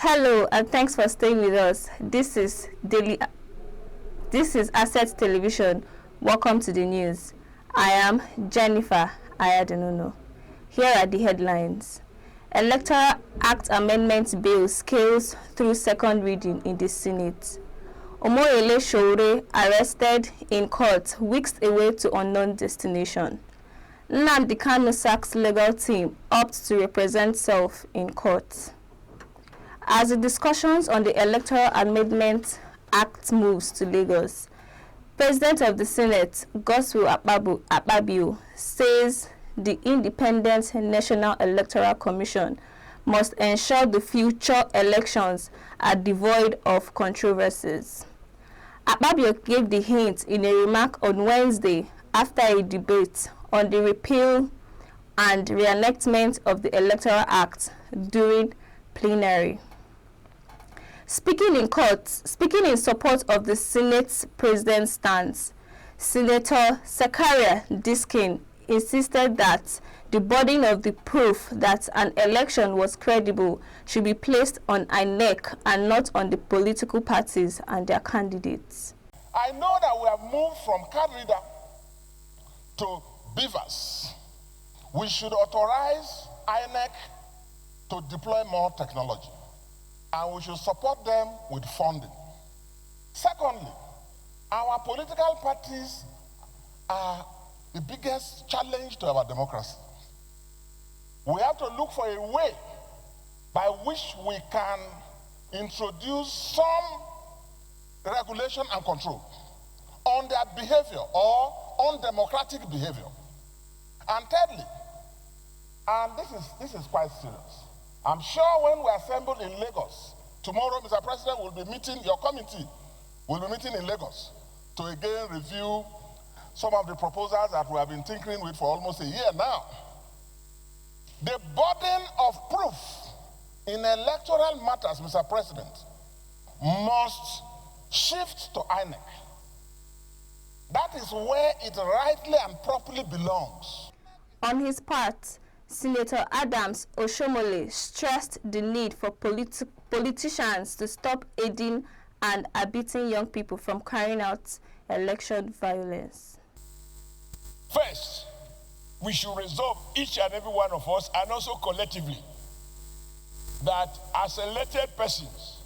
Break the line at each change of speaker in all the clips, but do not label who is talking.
Hello, and thanks for staying with us. This is Asset Television. Welcome to the news. I am Jennifer Ayadenuno. Here are the headlines. Electoral Act Amendment Bill scales through second reading in the Senate. Omoyele Sowore arrested in court, weeks away to unknown destination. Nnamdi Kanu sacks legal team, opts to represent self in court. As the discussions on the Electoral Amendment Act moves to Lagos, President of the Senate, Godswill Akpabio, says the Independent National Electoral Commission must ensure the future elections are devoid of controversies. Akpabio gave the hint in a remark on Wednesday after a debate on the repeal and reenactment of the Electoral Act during plenary. Speaking in support of the Senate's president's stance, Senator Zachariah Diskin insisted that the burden of the proof that an election was credible should be placed on INEC and not on the political parties and their candidates.
I know that we have moved from card reader to beavers. We should authorize INEC to deploy more technology, and we should support them with funding. Secondly, our political parties are the biggest challenge to our democracy. We have to look for a way by which we can introduce some regulation and control on their behavior or undemocratic behavior. And thirdly, and this is quite serious, I'm sure when we assemble in Lagos, tomorrow, Mr. President, will be meeting, your committee will be meeting in Lagos to again review some of the proposals that we have been tinkering with for almost a year now. The burden of proof in electoral matters, Mr. President, must shift to INEC. That is where it rightly and properly belongs.
On his part, Senator Adams Oshomole stressed the need for politicians to stop aiding and abetting young people from carrying out election violence.
First, we should resolve, each and every one of us, and also collectively, that as elected persons,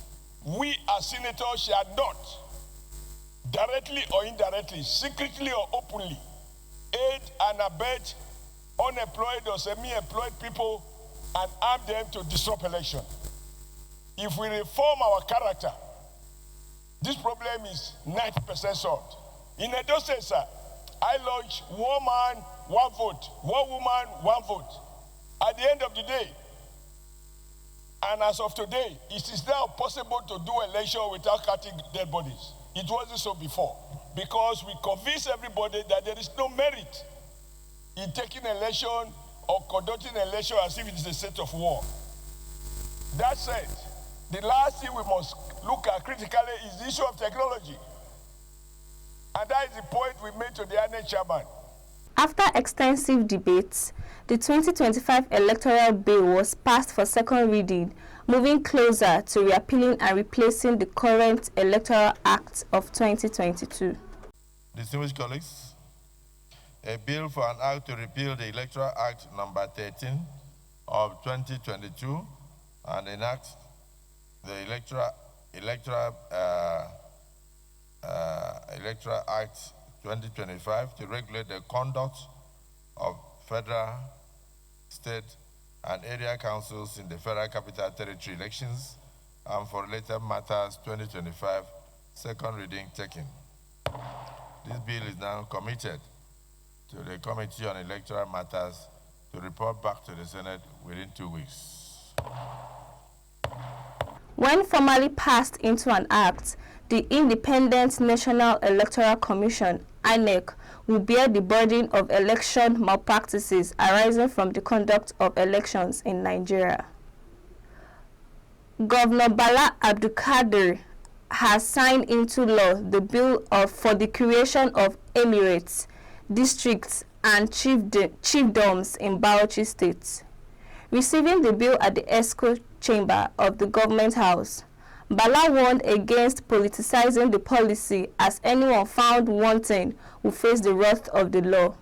we as senators shall not, directly or indirectly, secretly or openly, aid and abet unemployed or semi-employed people and arm them to disrupt election. If we reform our character, this problem is 90% solved. In Edo State, sir, I launched one man, one vote, one woman, one vote. At the end of the day, and as of today, it is now possible to do election without cutting dead bodies. It wasn't so before, because we convinced everybody that there is no merit in taking election or conducting election as if it is a state of war. That said, the last thing we must look at critically is the issue of technology. And that is the point we made to the INEC chairman.
After extensive debates, the 2025 electoral bill was passed for second reading, moving closer to repealing and replacing the current Electoral Act of 2022.
Distinguished colleagues, a bill for an act to repeal the Electoral Act number 13 of 2022 and enact the Electoral Act 2025 to regulate the conduct of federal, state, and area councils in the Federal Capital Territory elections and for related matters 2025, second reading taken. This bill is now committed to the Committee on Electoral Matters to report back to the Senate within 2 weeks.
When formally passed into an act, the Independent National Electoral Commission, INEC, will bear the burden of election malpractices arising from the conduct of elections in Nigeria. Governor Bala Abdulkadir has signed into law the bill for the creation of emirates, districts, and chiefdoms in Bauchi State. Receiving the bill at the ESCO chamber of the government house. Bala warned against politicizing the policy, as anyone found wanting will face the wrath of the law.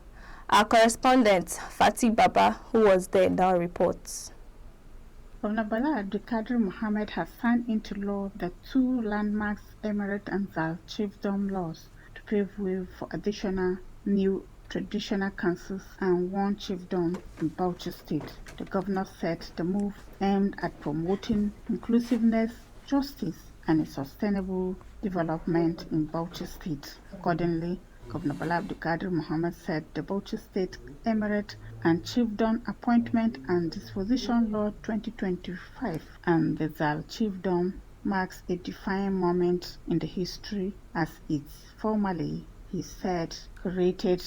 Our correspondent, Fatih Baba, who was there, now reports.
Governor Bala Abdulkadir Mohammed has signed into law the two landmarks Emirate and Zal chiefdom laws to pave way for additional new traditional councils and one chiefdom in Bauchi State. The governor said the move aimed at promoting inclusiveness, justice, and a sustainable development in Bauchi State. Accordingly, Governor Bala Abdulkadir Mohammed said the Bauchi State Emirate and Chiefdom Appointment and Disposition Law 2025 and the Zal Chiefdom marks a defining moment in the history, as it formally, he said, created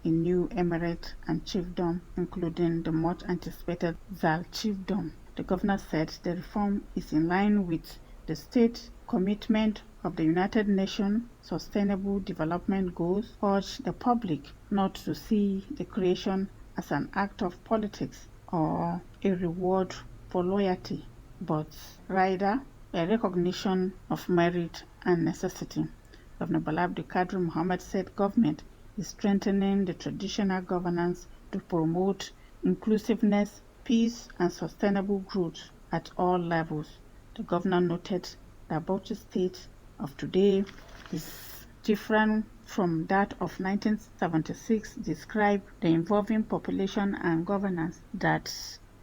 a new emirate and chiefdom, including the much anticipated Zal Chiefdom. The governor said the reform is in line with the state commitment of the United Nations Sustainable Development Goals, urged the public not to see the creation as an act of politics or a reward for loyalty, but rather a recognition of merit and necessity. Governor Bala Abdulkadir Mohammed said government is strengthening the traditional governance to promote inclusiveness, peace, and sustainable growth at all levels. The governor noted that Bauchi State of today is different from that of 1976, described the evolving population and governance that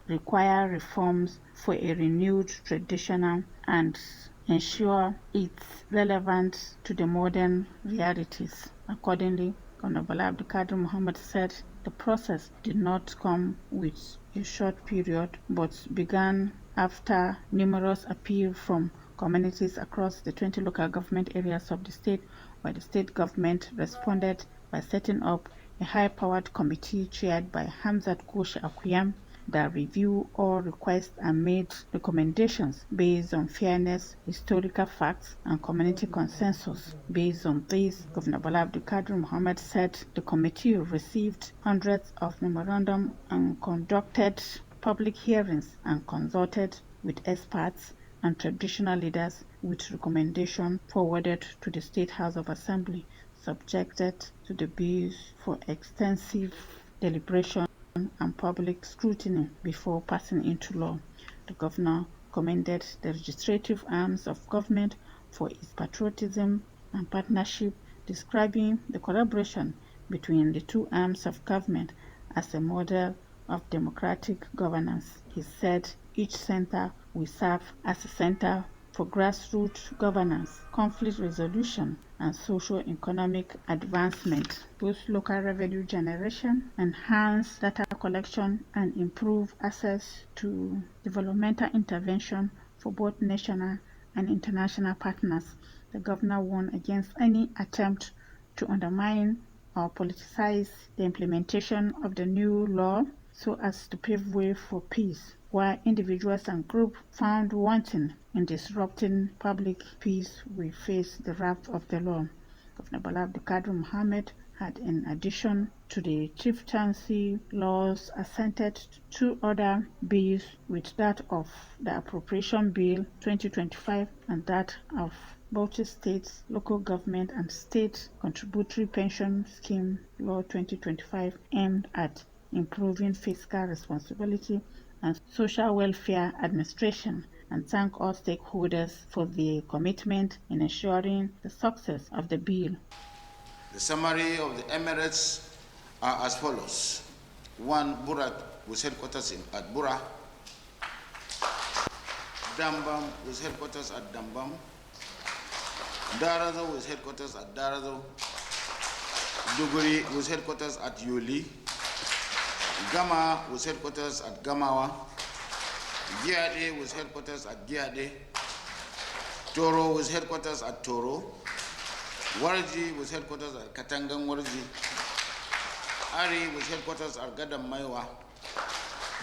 require reforms for a renewed traditional and ensure its relevance to the modern realities. Accordingly, Governor Bala Abdulkadir Mohammed said the process did not come with a short period, but began after numerous appeals from communities across the 20 local government areas of the state, where the state government responded by setting up a high-powered committee chaired by Hamzat Koshi Akuyam that review all requests and made recommendations based on fairness, historical facts, and community consensus. Based on this, Governor Bala Abdulkadir Mohammed said the committee received hundreds of memorandums and conducted public hearings and consulted with experts and traditional leaders, with recommendation forwarded to the State House of Assembly, subjected to the bills for extensive deliberation and public scrutiny before passing into law. The governor commended the legislative arms of government for its patriotism and partnership, describing the collaboration between the two arms of government as a model of democratic governance. He said each center will serve as a center for grassroots governance, conflict resolution, and socio-economic advancement, boost local revenue generation, enhance data collection, and improve access to developmental intervention for both national and international partners. The governor warned against any attempt to undermine or politicize the implementation of the new law so as to pave way for peace, while individuals and groups found wanting in disrupting public peace will face the wrath of the law. Governor Bala Abdulkadir Mohammed had, in addition to the chieftaincy laws, assented to two other bills, with that of the Appropriation Bill 2025 and that of Bauchi State's Local Government and State Contributory Pension Scheme Law 2025, aimed at improving fiscal responsibility and social welfare administration, and thank all stakeholders for their commitment in ensuring the success of the bill.
The summary of the Emirates are as follows. 1. Burak with headquarters at Bura. Dambam with headquarters at Dambam. Darazo with headquarters at Darazo. Duguri with headquarters at Yuli. Gama with headquarters at Gamawa. Giade with headquarters at Giade. Toro with headquarters at Toro. Warji with headquarters at Katangang Warji. Ari with headquarters at Gadam Maiwa.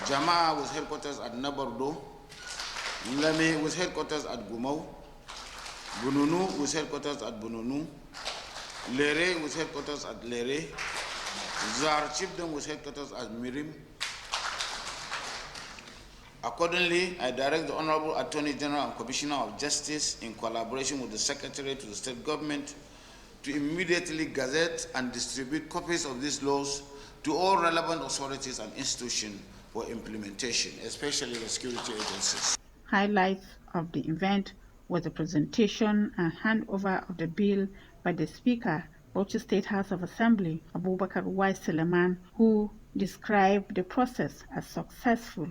Jamaa with headquarters at Nabardo. Lame with headquarters at Gumau. Bununu with headquarters at Bununu. Lere with headquarters at Lere. Zar Chiefdom with headquarters at Mirim. Accordingly, I direct the Honorable Attorney General and Commissioner of Justice, in collaboration with the Secretary to the State Government, to immediately gazette and distribute copies of these laws to all relevant authorities and institutions for implementation, especially the security agencies.
Highlights of the event was the presentation and handover of the bill by the Speaker, Bauchi State House of Assembly, Abubakar Y. Suleiman, who described the process as successful.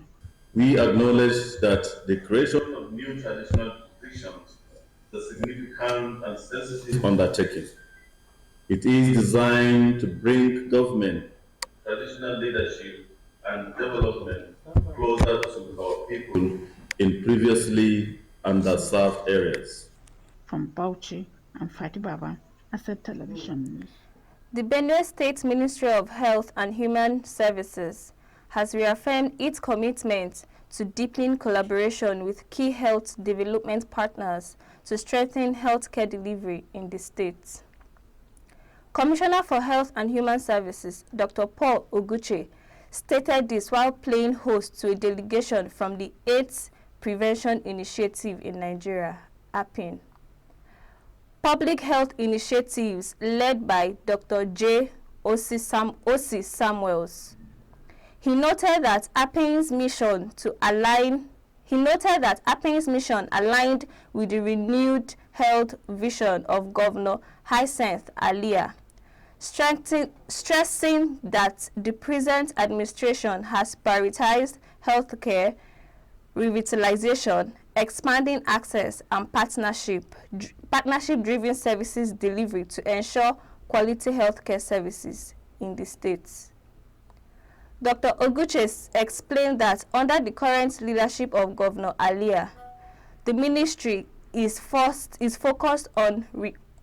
We acknowledge that the creation of new traditional jurisdictions is a significant and sensitive undertaking. It is designed to bring government, traditional leadership, and development closer to our people in previously underserved areas.
From Bauchi, I'm Fatih Baba, Asset Television News.
The Benue State Ministry of Health and Human Services has reaffirmed its commitment to deepening collaboration with key health development partners to strengthen healthcare delivery in the state. Commissioner for Health and Human Services, Dr. Paul Oguche, stated this while playing host to a delegation from the AIDS Prevention Initiative in Nigeria, APIN. Public health initiatives led by Dr. J. Osi Samuels. He noted that APIN's mission aligned with the renewed health vision of Governor Hyacinth Alia, stressing that the present administration has prioritized healthcare revitalization, expanding access, and partnership-driven services delivery to ensure quality healthcare services in the states. Dr. Oguche explained that under the current leadership of Governor Alia, the ministry is focused on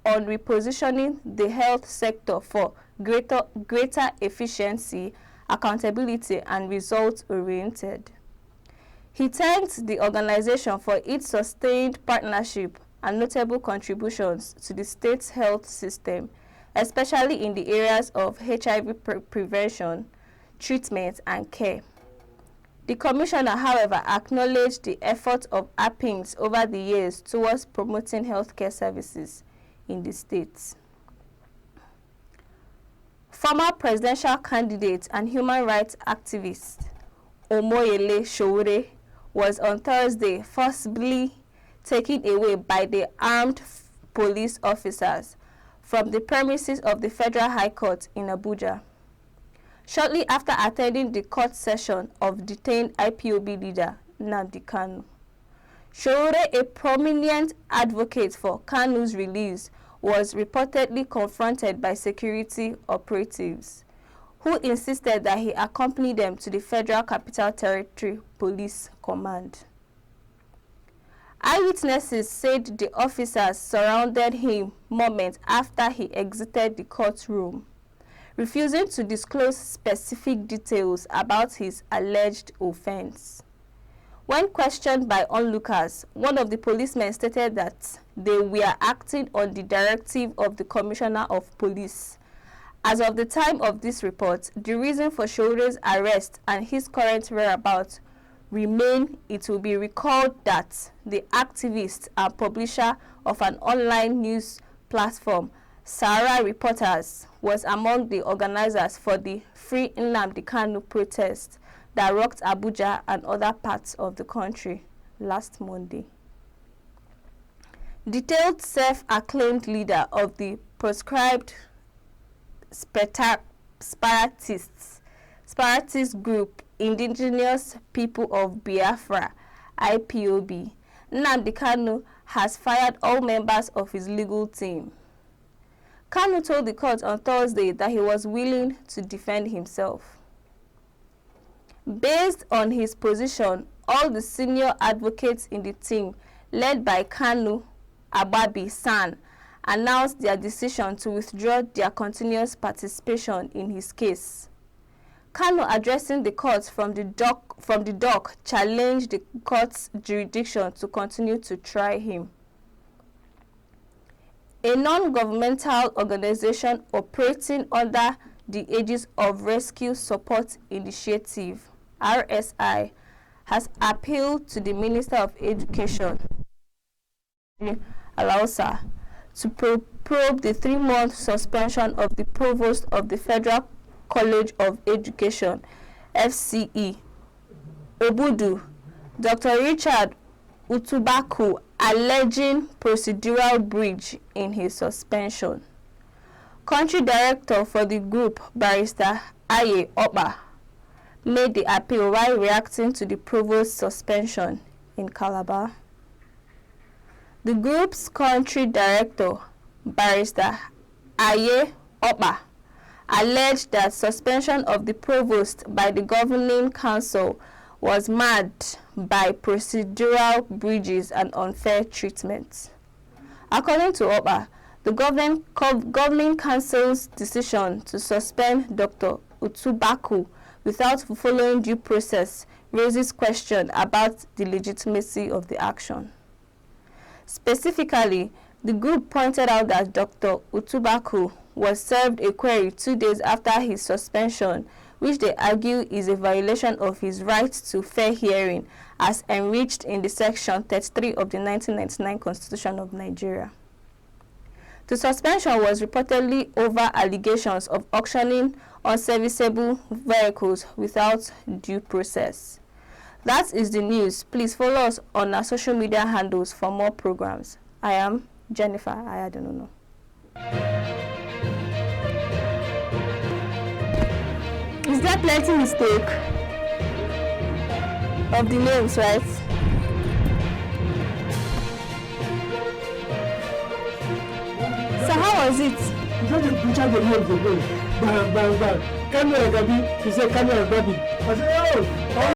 repositioning the health sector for greater efficiency, accountability, and results-oriented. He thanked the organization for its sustained partnership and notable contributions to the state's health system, especially in the areas of HIV prevention, treatment, and care. The commissioner, however, acknowledged the efforts of APINs over the years towards promoting healthcare services in the states. Former presidential candidate and human rights activist Omoyele Sowore was on Thursday forcibly taken away by the armed police officers from the premises of the Federal High Court in Abuja, shortly after attending the court session of detained IPOB leader Nnamdi Kanu. Sowore, a prominent advocate for Kanu's release, was reportedly confronted by security operatives, who insisted that he accompany them to the Federal Capital Territory Police Command. Eyewitnesses said the officers surrounded him moments after he exited the courtroom, refusing to disclose specific details about his alleged offense. When questioned by onlookers, one of the policemen stated that they were acting on the directive of the Commissioner of Police. As of the time of this report, the reason for Sowore's arrest and his current whereabouts remain. It will be recalled that the activist and publisher of an online news platform, Sahara Reporters, was among the organizers for the Free Nnamdi Kanu protest that rocked Abuja and other parts of the country last Monday. Detailed self-acclaimed leader of the proscribed separatist group Indigenous People of Biafra, IPOB, Nnamdi Kanu has fired all members of his legal team. Kanu told the court on Thursday that he was willing to defend himself. Based on his position, all the senior advocates in the team, led by Kanu Ababi San, announced their decision to withdraw their continuous participation in his case. Kanu, addressing the court from the dock, challenged the court's jurisdiction to continue to try him. A non-governmental organization operating under the Aegis of Rescue Support Initiative, RSI, has appealed to the Minister of Education, Alausa, to probe the 3-month suspension of the Provost of the Federal College of Education, FCE, Obudu, Dr. Richard Utubaku, alleging procedural breach in his suspension. Country Director for the group, Barrister Aye Oba, made the appeal while reacting to the Provost's suspension in Calabar. The group's country director, Barrister Aye Oba, alleged that suspension of the provost by the governing council was marked by procedural breaches and unfair treatment. According to Oba, the governing council's decision to suspend Dr. Utubaku without following due process raises questions about the legitimacy of the action. Specifically, the group pointed out that Dr. Utubaku was served a query 2 days after his suspension, which they argue is a violation of his right to fair hearing as enriched in the Section 33 of the 1999 Constitution of Nigeria. The suspension was reportedly over allegations of auctioning unserviceable vehicles without due process. That is the news. Please follow us on our social media handles for more programs. I am Jennifer Ayadununo. Is there plenty mistake of the names, right? So how was it?
You don't picture the names again. Bang, bang, bang. Kanu Agabi, he said Kanu Agabi. I said, oh.